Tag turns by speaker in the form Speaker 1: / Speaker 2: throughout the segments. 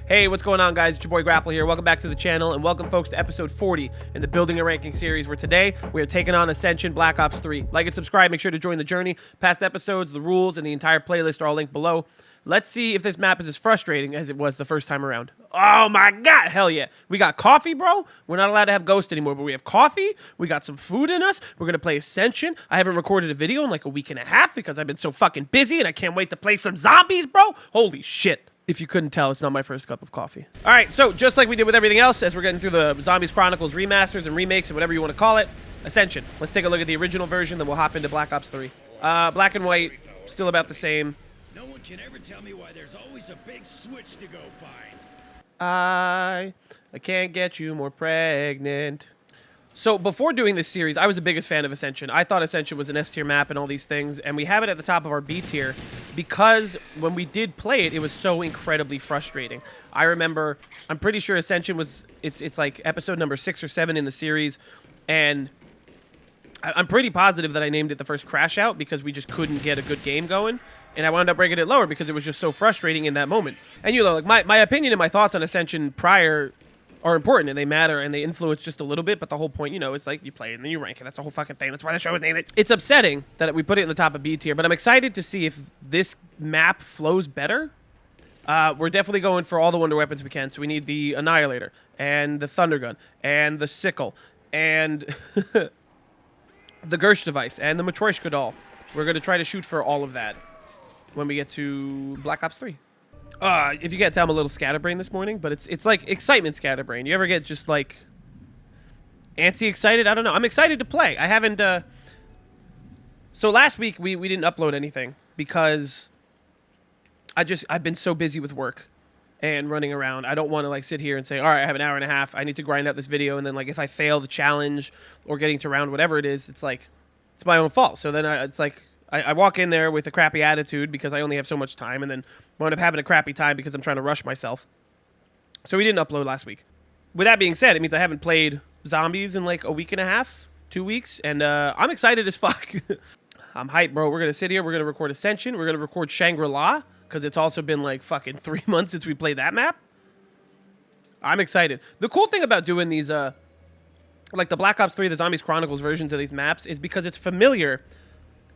Speaker 1: Hey, what's going on, guys? It's your boy Grapple here. Welcome back to the channel, and welcome, folks, to episode 40 in the Building and Ranking series, where today we are taking on Ascension Black Ops 3. Like and subscribe. Make sure to join the journey. Past episodes, the rules, and the entire playlist are all linked below. Let's see if this map is as frustrating as it was the first time around. Oh my god, hell yeah. We got coffee, bro. We're not allowed to have Ghost anymore, but we have coffee. We got some food in us. We're going to play Ascension. I haven't recorded a video in like a week and a half because I've been so fucking busy, and I can't wait to play some zombies, bro. Holy shit. If you couldn't tell, it's not my first cup of coffee. All right, so just like we did with everything else, as we're getting through the Zombies Chronicles remasters and remakes and whatever you want to call it, Ascension. Let's take a look at the original version, then we'll hop into Black Ops 3. Black and white, still about the same.
Speaker 2: No one can ever tell me why there's always a big switch to go find.
Speaker 1: I can't get you more pregnant. So before doing this series, I was the biggest fan of Ascension. I thought Ascension was an S tier map and all these things, and we have it at the top of our B tier because when we did play it, it was so incredibly frustrating. I remember, I'm pretty sure Ascension was, it's like episode number 6 or 7 in the series, and I'm pretty positive that I named it the first Crash Out because we just couldn't get a good game going, and I wound up breaking it lower because it was just so frustrating in that moment. And you know, like my opinion and my thoughts on Ascension prior are important, and they matter, and they influence just a little bit, but the whole point, you know, is like you play it and then you rank it. That's the whole fucking thing. That's why the show is named it. It's upsetting that we put it in the top of B tier, but I'm excited to see if this map flows better. We're definitely going for all the wonder weapons we can, so we need the Annihilator, and the Thunder Gun, and the Sickle, and the Gersh device, and the Matryoshka doll. We're going to try to shoot for all of that when we get to Black Ops 3. If you can't tell, I'm a little scatterbrained this morning, but it's like excitement scatterbrain. You ever get just like antsy excited? I don't know. I'm excited to play. I haven't so last week we didn't upload anything because I've been so busy with work and running around. I don't want to like sit here and say, all right, I have an hour and a half. I need to grind out this video, and then like if I fail the challenge or getting to round whatever it is, it's like it's my own fault. So then it's like I walk in there with a crappy attitude because I only have so much time, and then wound up having a crappy time because I'm trying to rush myself. So we didn't upload last week. With that being said, it means I haven't played zombies in like a week and a half, 2 weeks, and I'm excited as fuck. I'm hyped, bro. We're going to sit here. We're going to record Ascension. We're going to record Shangri-La because it's also been like fucking 3 months since we played that map. I'm excited. The cool thing about doing these, like the Black Ops 3, the Zombies Chronicles versions of these maps is because it's familiar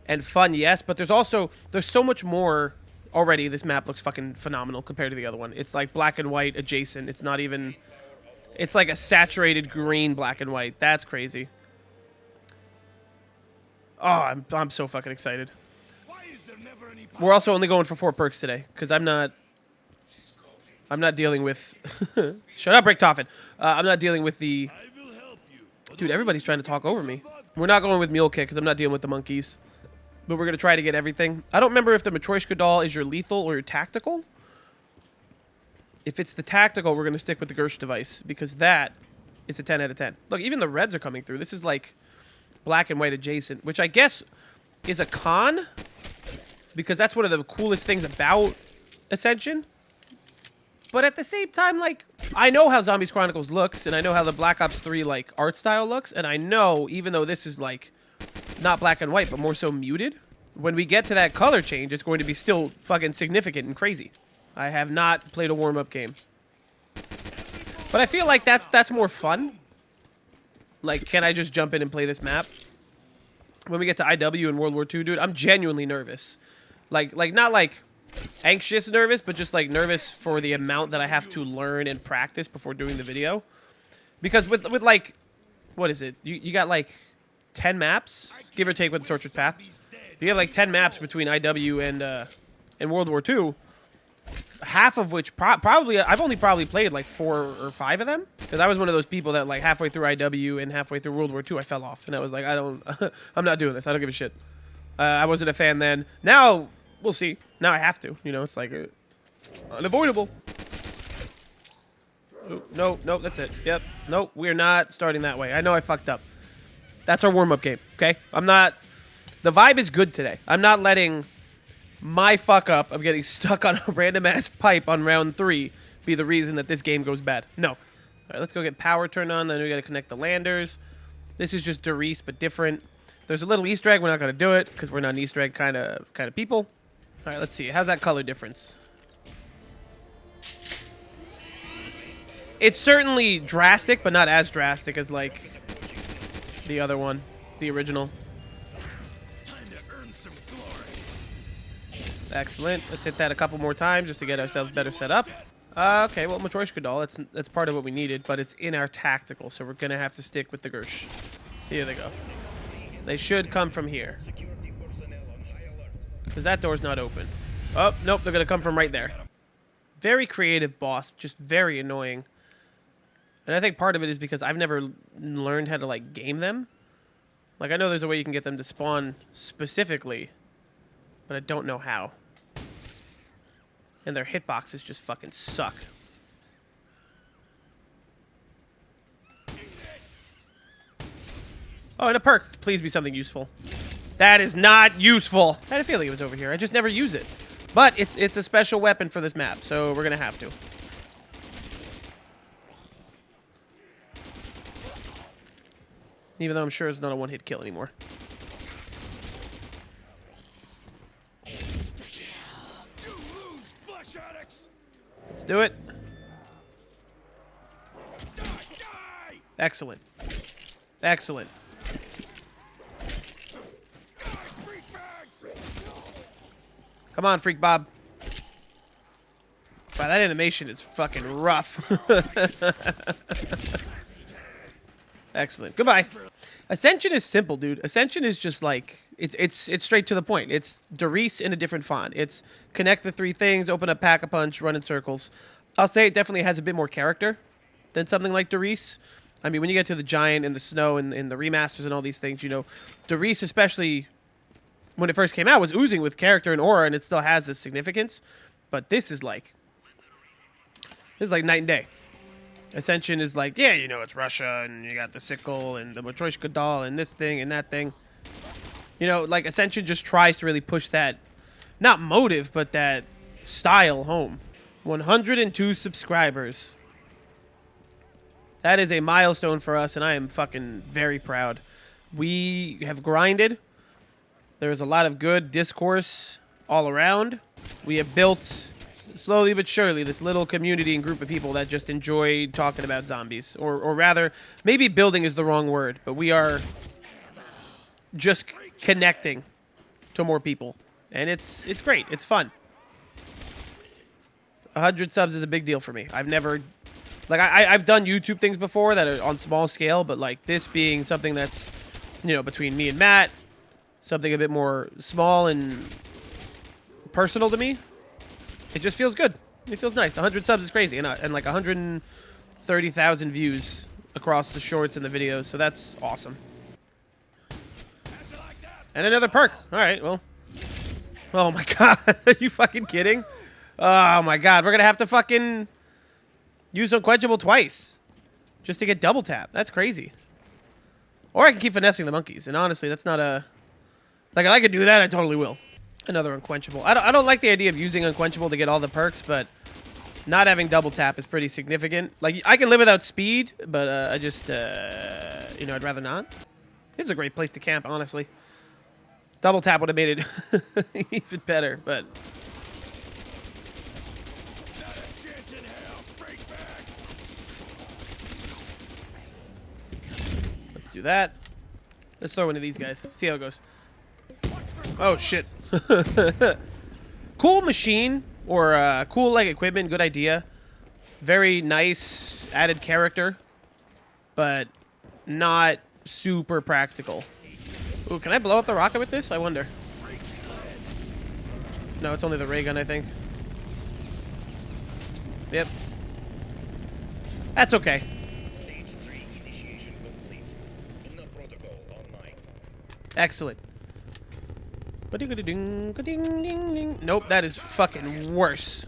Speaker 1: and fun, yes, but there's so much more. Already, this map looks fucking phenomenal compared to the other one. It's like black and white adjacent. It's not even... It's like a saturated green black and white. That's crazy. Oh, I'm so fucking excited. We're also only going for 4 perks today, because I'm not dealing with... Shut up, Richthofen. I'm not dealing with the... Dude, everybody's trying to talk over me. We're not going with Mule Kick, because I'm not dealing with the monkeys. But we're going to try to get everything. I don't remember if the Matryoshka doll is your lethal or your tactical. If it's the tactical, we're going to stick with the Gersh device, because that is a 10 out of 10. Look, even the reds are coming through. This is like black and white adjacent, which I guess is a con, because that's one of the coolest things about Ascension. But at the same time, like, I know how Zombies Chronicles looks, and I know how the Black Ops 3, like, art style looks, and I know, even though this is, like, not black and white, but more so muted, when we get to that color change, it's going to be still fucking significant and crazy. I have not played a warm-up game. But I feel like that's more fun. Like, can I just jump in and play this map? When we get to IW in World War II, dude, I'm genuinely nervous. Like not like anxious nervous, but just like nervous for the amount that I have to learn and practice before doing the video. Because with like, what is it? You got like 10 maps, give or take with the Tortured Path. You have like 10 maps between IW and World War II. Half of which probably I've only probably played like 4 or 5 of them, because I was one of those people that like halfway through IW and halfway through World War II I fell off, and I was like, I'm not doing this. I don't give a shit. I wasn't a fan then. Now we'll see. Now I have to. You know, it's like unavoidable. Oh, no, that's it. Yep. Nope, we're not starting that way. I know I fucked up. That's our warm-up game, okay? The vibe is good today. I'm not letting my fuck-up of getting stuck on a random-ass pipe on round 3 be the reason that this game goes bad. No. All right, let's go get power turned on, then we gotta connect the landers. This is just Reise, but different. There's a little Easter egg. We're not gonna do it, because we're not an Easter egg kind of people. All right, let's see. How's that color difference? It's certainly drastic, but not as drastic as, like, the other one, the original.
Speaker 2: Time to earn some glory.
Speaker 1: Excellent. Let's hit that a couple more times just to get ourselves better set up. Okay, well, Matryoshka doll, that's part of what we needed, but it's in our tactical, so we're going to have to stick with the Gersh. Here they go. They should come from here. Because that door's not open. Oh, nope, they're going to come from right there. Very creative boss, just very annoying. And I think part of it is because I've never learned how to, like, game them. Like, I know there's a way you can get them to spawn specifically, but I don't know how. And their hitboxes just fucking suck. Oh, and a perk. Please be something useful. That is not useful. I had a feeling it was over here. I just never use it. But it's a special weapon for this map, so we're going to have to. Even though I'm sure it's not a one-hit kill anymore. Let's do it. Excellent. Excellent. Come on, Freak Bob. Wow, that animation is fucking rough. Excellent. Goodbye. Ascension is simple, dude. Ascension is just like it's straight to the point. It's Reise in a different font. It's connect the three things, open up Pack-a-Punch, run in circles. I'll say it definitely has a bit more character than something like Reise. I mean, when you get to the giant and the snow and the remasters and all these things, you know, Reise, especially when it first came out, was oozing with character and aura, and it still has this significance. But this is like night and day. Ascension is like, yeah, you know, it's Russia, and you got the sickle, and the Matryoshka doll, and this thing, and that thing. You know, like, Ascension just tries to really push that, not motive, but that style home. 102 subscribers. That is a milestone for us, and I am fucking very proud. We have grinded. There's a lot of good discourse all around. We have built, slowly but surely, this little community and group of people that just enjoy talking about zombies. Or rather, maybe building is the wrong word, but we are just connecting to more people. And it's great. It's fun. 100 subs is a big deal for me. I've never... Like, I've done YouTube things before that are on small scale, but, like, this being something that's, you know, between me and Matt, something a bit more small and personal to me, it just feels good. It feels nice. 100 subs is crazy, and like 130,000 views across the shorts and the videos, so that's awesome. And another perk. All right, well. Oh, my God. Are you fucking kidding? Oh, my God. We're going to have to fucking use Unquenchable twice just to get double tap. That's crazy. Or I can keep finessing the monkeys, and honestly, that's not a... Like, if I could do that, I totally will. Another Unquenchable. I don't like the idea of using Unquenchable to get all the perks, but not having double tap is pretty significant. Like, I can live without speed, but I just, you know, I'd rather not. This is a great place to camp, honestly. Double tap would have made it even better, but... Let's do that. Let's throw one of these guys. See how it goes. Oh, shit. Cool machine, or cool, like, equipment. Good idea. Very nice added character, but not super practical. Ooh, can I blow up the rocket with this? I wonder. No, it's only the ray gun, I think. Yep. That's okay.
Speaker 3: Stage 3 initiation complete. Inner protocol online.
Speaker 1: Excellent. Nope, that is fucking worse.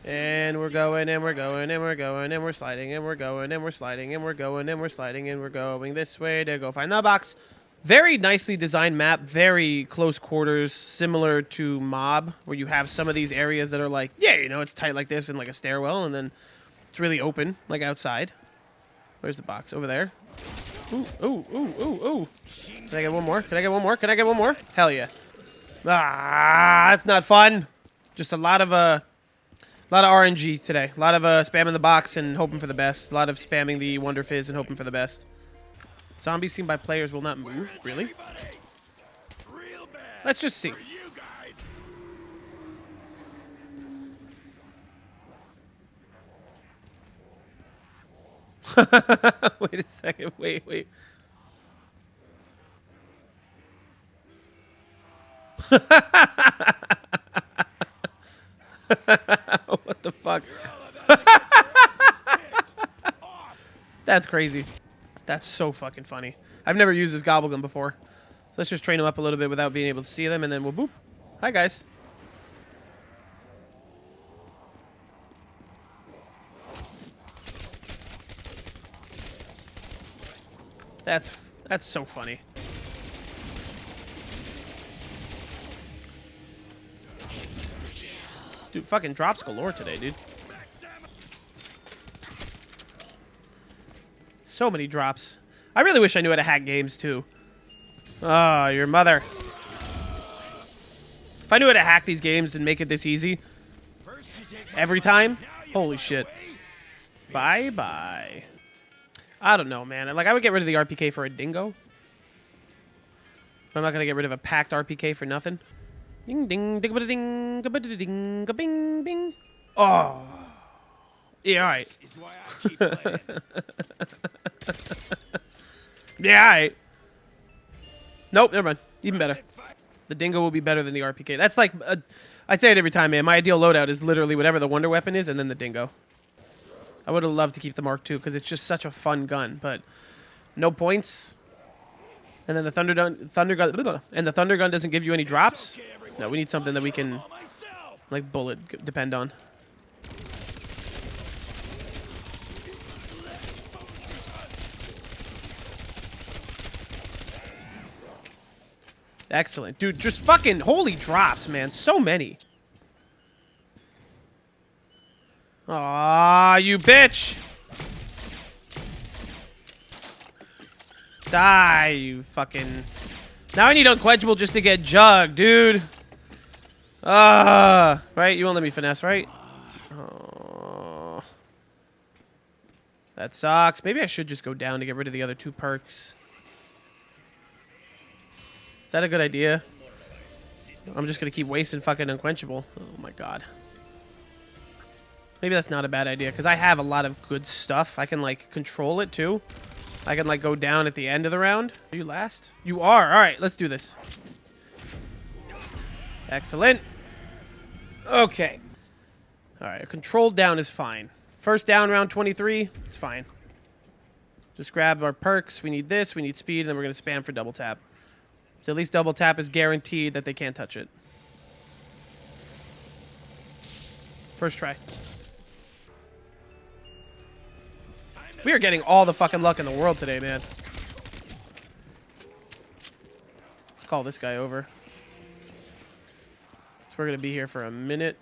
Speaker 1: And we're going, and we're going, and we're going, and we're sliding, and we're going, and we're sliding, and we're going, and we're sliding, and we're going this way to go find the box. Very nicely designed map, very close quarters, similar to Mob, where you have some of these areas that are like, yeah, you know, it's tight like this and like a stairwell, and then it's really open, like outside. Where's the box? Over there. Ooh, ooh, ooh, ooh, ooh. Can I get one more? Can I get one more? Can I get one more? Hell yeah. Ah, that's not fun. Just a lot of A lot of RNG today. A lot of spamming the box and hoping for the best. A lot of spamming the Wonder Fizz and hoping for the best. Zombies seen by players will not move. Really? Let's just see. Wait a second. Wait. What the fuck? That's crazy. That's so fucking funny. I've never used this gobblegum before. So let's just train them up a little bit without being able to see them, and then we'll boop. Hi, guys. That's so funny. Dude, fucking drops galore today, dude. So many drops. I really wish I knew how to hack games, too. Oh, your mother. If I knew how to hack these games and make it this easy every time, holy shit. Bye-bye. I don't know, man. Like, I would get rid of the RPK for a dingo. I'm not going to get rid of a packed RPK for nothing. Ding, ding, ding, ding, ding, ding, bing, bing. Oh. Yeah, all right. Yeah, all right. Nope, never mind. Even better. The dingo will be better than the RPK. That's like, I say it every time, man. My ideal loadout is literally whatever the wonder weapon is and then the dingo. I would have loved to keep the Mark II because it's just such a fun gun, but no points. And then the thunder gun doesn't give you any drops. No, we need something that we can, like, bullet depend on. Excellent. Dude, just fucking holy drops, man. So many. Aw, you bitch. Die, you fucking... Now I need unquenchable just to get jugged, dude. Right? You won't let me finesse, right? Oh. That sucks. Maybe I should just go down to get rid of the other 2 perks. Is that a good idea? I'm just gonna keep wasting fucking unquenchable. Oh my god. Maybe that's not a bad idea, because I have a lot of good stuff. I can, like, control it, too. I can, like, go down at the end of the round. Are you last? You are. All right, let's do this. Excellent. Okay. All right, a controlled down is fine. First down, round 23, it's fine. Just grab our perks. We need this, we need speed, and then we're going to spam for double tap. So at least double tap is guaranteed that they can't touch it. First try. We are getting all the fucking luck in the world today, man. Let's call this guy over. So we're going to be here for a minute.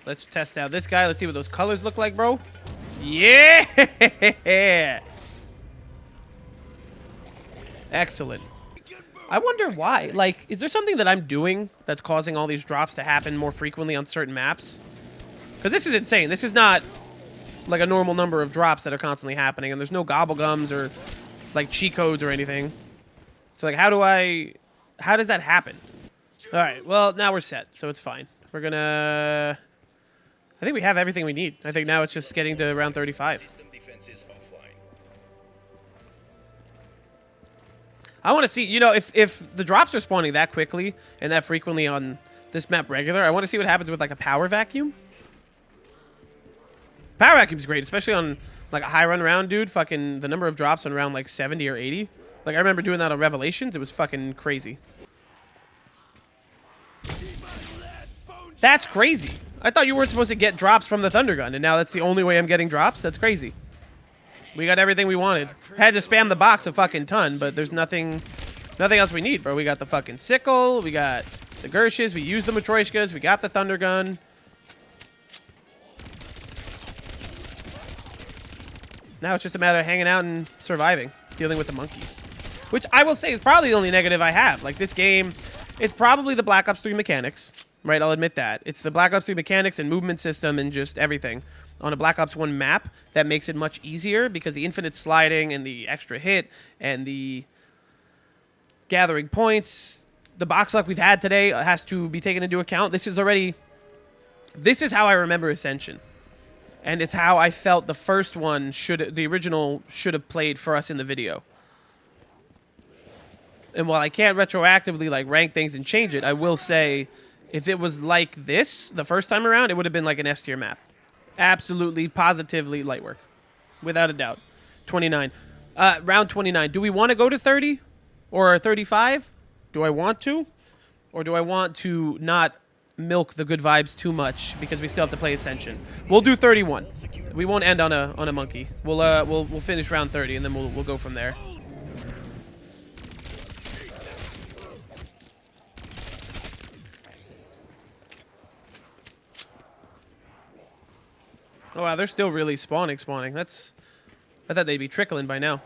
Speaker 1: Let's test out this guy. Let's see what those colors look like, bro. Yeah! Excellent. I wonder why. Like, is there something that I'm doing that's causing all these drops to happen more frequently on certain maps? Because this is insane. This is not like a normal number of drops that are constantly happening, and there's no gobblegums or like cheat codes or anything. So like, how does that happen? All right, well, now we're set, so it's fine. We're gonna, I think we have everything we need. I think now it's just getting to round 35. I want to see, you know, if the drops are spawning that quickly and that frequently on this map regular, I want to see what happens with like a power vacuum. Power vacuum's great, especially on like a high run round, dude. Fucking the number of drops on round like 70 or 80. Like I remember doing that on Revelations. It was fucking crazy. That's crazy. I thought you weren't supposed to get drops from the Thunder Gun, and now that's the only way I'm getting drops? That's crazy. We got everything we wanted. Had to spam the box a fucking ton, but there's nothing else we need, bro. We got the fucking sickle. We got the Gershes. We used the Matryoshkas. We got the Thunder Gun. Now it's just a matter of hanging out and surviving, dealing with the monkeys. Which I will say is probably the only negative I have. Like, this game, it's probably the Black Ops 3 mechanics. right? I'll admit that. It's the Black Ops 3 mechanics and movement system and just everything on a Black Ops 1 map that makes it much easier because the infinite sliding and the extra hit and the gathering points, the box luck we've had today has to be taken into account. This is how I remember Ascension. And it's how I felt the first one the original should have played for us in the video. And while I can't retroactively like rank things and change it, I will say if it was like this the first time around, it would have been like an S tier map. Absolutely, positively light work. Without a doubt. 29. Round 29. Do we want to go to 30? Or 35? Do I want to? Or do I want to not milk the good vibes too much because we still have to play Ascension? We'll do 31. We won't end on a monkey. We'll finish round 30 and then we'll go from there. Oh wow, they're still really spawning. I thought they'd be trickling by now.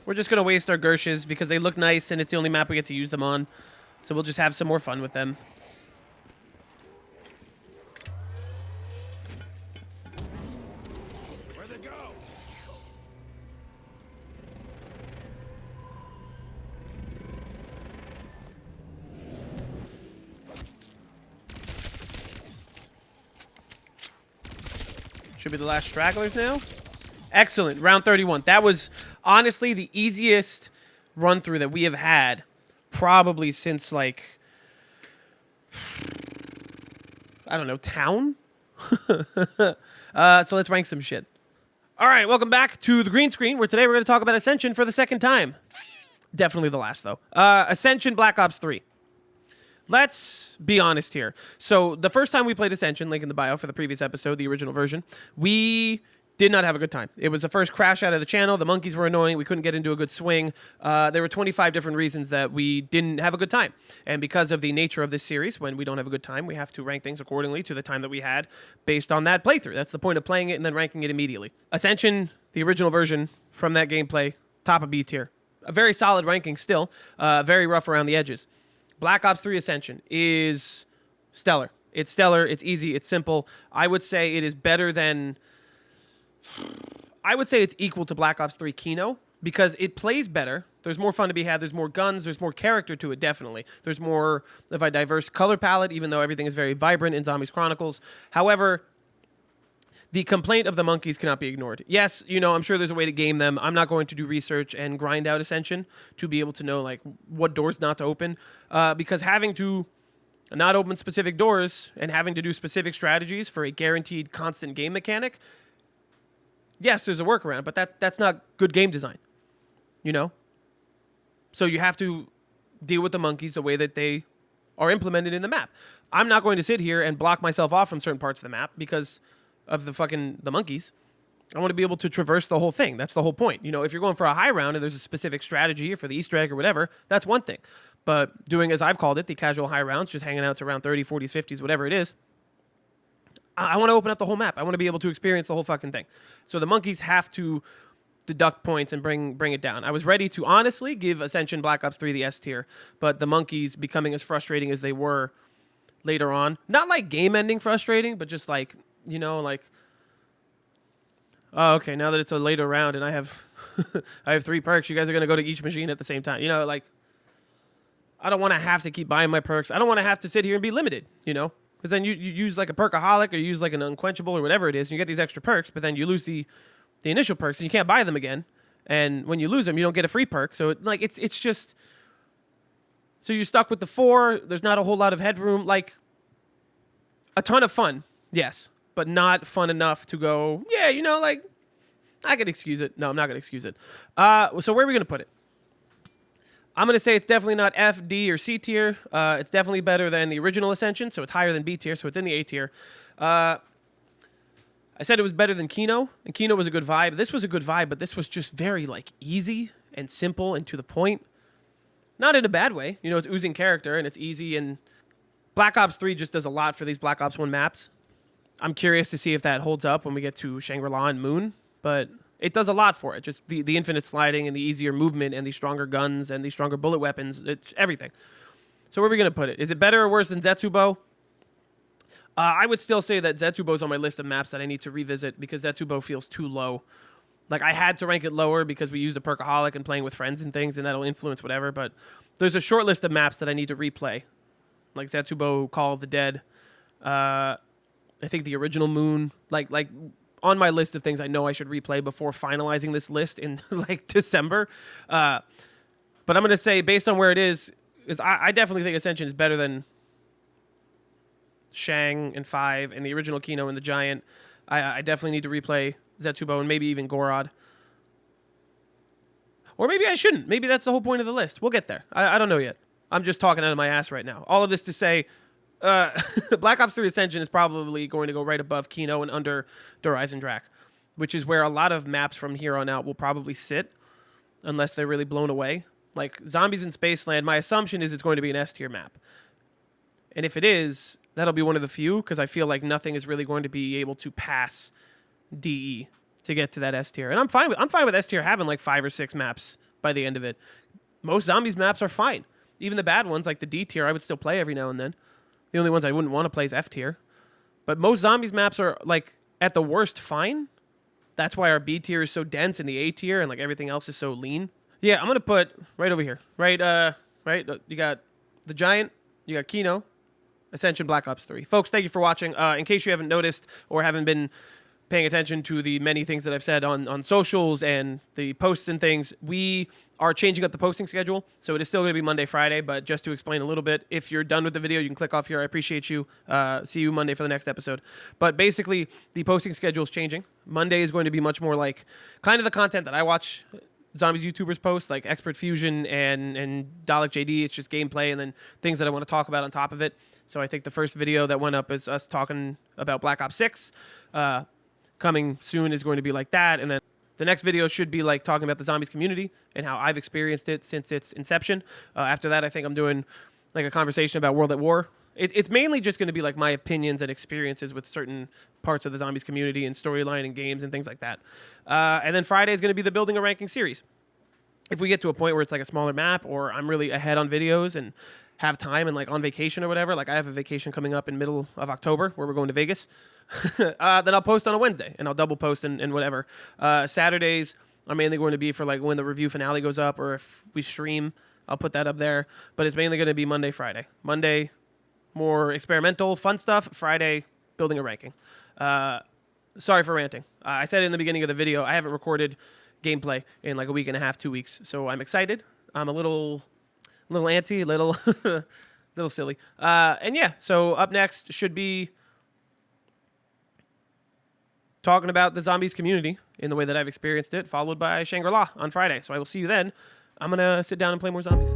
Speaker 1: We're just going to waste our Gershes because they look nice and it's the only map we get to use them on. So we'll just have some more fun with them.
Speaker 2: Where'd they go?
Speaker 1: Should be the last stragglers now. Excellent. Round 31. That was honestly the easiest run through that we have had probably since like, I don't know, town? So let's rank some shit. All right, welcome back to the green screen where today we're going to talk about Ascension for the second time. Definitely the last though. Ascension Black Ops 3. Let's be honest here. So the first time we played Ascension, link in the bio for the previous episode, the original version, we did not have a good time. It was the first crash out of the channel. The monkeys were annoying. We couldn't get into a good swing. There were 25 different reasons that we didn't have a good time. And because of the nature of this series, when we don't have a good time, we have to rank things accordingly to the time that we had based on that playthrough. That's the point of playing it and then ranking it immediately. Ascension, the original version from that gameplay, top of B tier. A very solid ranking still. Very rough around the edges. Black Ops 3 Ascension is stellar. It's stellar. It's easy. It's simple. I would say it is better than... I would say it's equal to Black Ops 3 Kino because it plays better. There's more fun to be had. There's more guns. There's more character to it, definitely. There's more of a diverse color palette, even though everything is very vibrant in Zombies Chronicles. However, the complaint of the monkeys cannot be ignored. Yes, you know, I'm sure there's a way to game them. I'm not going to do research and grind out Ascension to be able to know like what doors not to open because having to not open specific doors and having to do specific strategies for a guaranteed constant game mechanic, yes, there's a workaround, but that's not good game design, you know? So you have to deal with the monkeys the way that they are implemented in the map. I'm not going to sit here and block myself off from certain parts of the map because of the monkeys. I want to be able to traverse the whole thing. That's the whole point. You know, if you're going for a high round and there's a specific strategy for the Easter egg or whatever, that's one thing. But doing, as I've called it, the casual high rounds, just hanging out to around 30, 40s, 50s, whatever it is, I want to open up the whole map. I want to be able to experience the whole fucking thing. So the monkeys have to deduct points and bring it down. I was ready to honestly give Ascension Black Ops 3 the S tier, but the monkeys becoming as frustrating as they were later on, not like game-ending frustrating, but just like, you know, like, oh, okay, now that it's a later round and I have I have 3 perks, you guys are going to go to each machine at the same time. You know, like, I don't want to have to keep buying my perks. I don't want to have to sit here and be limited, you know? Because then you use like a perkaholic or you use like an unquenchable or whatever it is, and you get these extra perks, but then you lose the initial perks and you can't buy them again. And when you lose them, you don't get a free perk. So like it's just... So you're stuck with the 4. There's not a whole lot of headroom. Like, a ton of fun, yes, but not fun enough to go, yeah, you know, like, I could excuse it. No, I'm not going to excuse it. So where are we going to put it? I'm going to say it's definitely not F, D, or C tier. It's definitely better than the original Ascension, so it's higher than B tier, so it's in the A tier. I said it was better than Kino, and Kino was a good vibe. This was a good vibe, but this was just very, like, easy and simple and to the point. Not in a bad way. You know, it's oozing character, and it's easy, and Black Ops 3 just does a lot for these Black Ops 1 maps. I'm curious to see if that holds up when we get to Shangri-La and Moon, but it does a lot for it. Just the infinite sliding and the easier movement and the stronger guns and the stronger bullet weapons. It's everything. So where are we going to put it? Is it better or worse than Zetsubo? I would still say that Zetsubo's on my list of maps that I need to revisit because Zetsubo feels too low. Like, I had to rank it lower because we used a Perkaholic and playing with friends and things, and that'll influence whatever. But there's a short list of maps that I need to replay. Like Zetsubo, Call of the Dead. I think the original Moon. Like on my list of things I know I should replay before finalizing this list in, like, December. But I'm going to say, based on where it is I definitely think Ascension is better than Shang and 5 and the original Kino and the Giant. I definitely need to replay Zetsubo and maybe even Gorod. Or maybe I shouldn't. Maybe that's the whole point of the list. We'll get there. I don't know yet. I'm just talking out of my ass right now. All of this to say, Black Ops 3 Ascension is probably going to go right above Kino and under Der Eisendrache, which is where a lot of maps from here on out will probably sit, unless they're really blown away. Like Zombies in Spaceland, my assumption is it's going to be an S tier map. And if it is, that'll be one of the few, because I feel like nothing is really going to be able to pass DE to get to that S tier. And I'm fine with S tier having like 5 or 6 maps by the end of it. Most Zombies maps are fine. Even the bad ones, like the D tier, I would still play every now and then. The only ones I wouldn't want to play is F tier. But most Zombies maps are, like, at the worst, fine. That's why our B tier is so dense and the A tier and, like, everything else is so lean. Yeah, I'm going to put right over here. Right, you got the Giant, you got Kino, Ascension, Black Ops 3. Folks, thank you for watching. In case you haven't noticed or haven't been paying attention to the many things that I've said on socials and the posts and things, we are changing up the posting schedule. So it is still going to be Monday, Friday, but just to explain a little bit, if you're done with the video, you can click off here. I appreciate you. See you Monday for the next episode. But basically, the posting schedule is changing. Monday is going to be much more like kind of the content that I watch Zombies YouTubers post, like Expert Fusion and Dalek JD. It's just gameplay and then things that I want to talk about on top of it. So I think the first video that went up is us talking about Black Ops 6. Coming soon is going to be like that. And then the next video should be like talking about the Zombies community and how I've experienced it since its inception. After that, I think I'm doing like a conversation about World at War. It's mainly just going to be like my opinions and experiences with certain parts of the Zombies community and storyline and games and things like that. And then Friday is going to be the Building a Ranking series. If we get to a point where it's like a smaller map or I'm really ahead on videos and have time and like on vacation or whatever, like I have a vacation coming up in middle of October where we're going to Vegas, then I'll post on a Wednesday and I'll double post and whatever. Saturdays are mainly going to be for like when the review finale goes up, or if we stream, I'll put that up there. But it's mainly going to be Monday, Friday. Monday, more experimental, fun stuff. Friday, building a ranking. Sorry for ranting. I said in the beginning of the video, I haven't recorded gameplay in like a week and a half, 2 weeks. So I'm excited. I'm a little antsy, little silly. And yeah, so up next should be talking about the Zombies community in the way that I've experienced it, followed by Shangri-La on Friday. So I will see you then. I'm going to sit down and play more Zombies.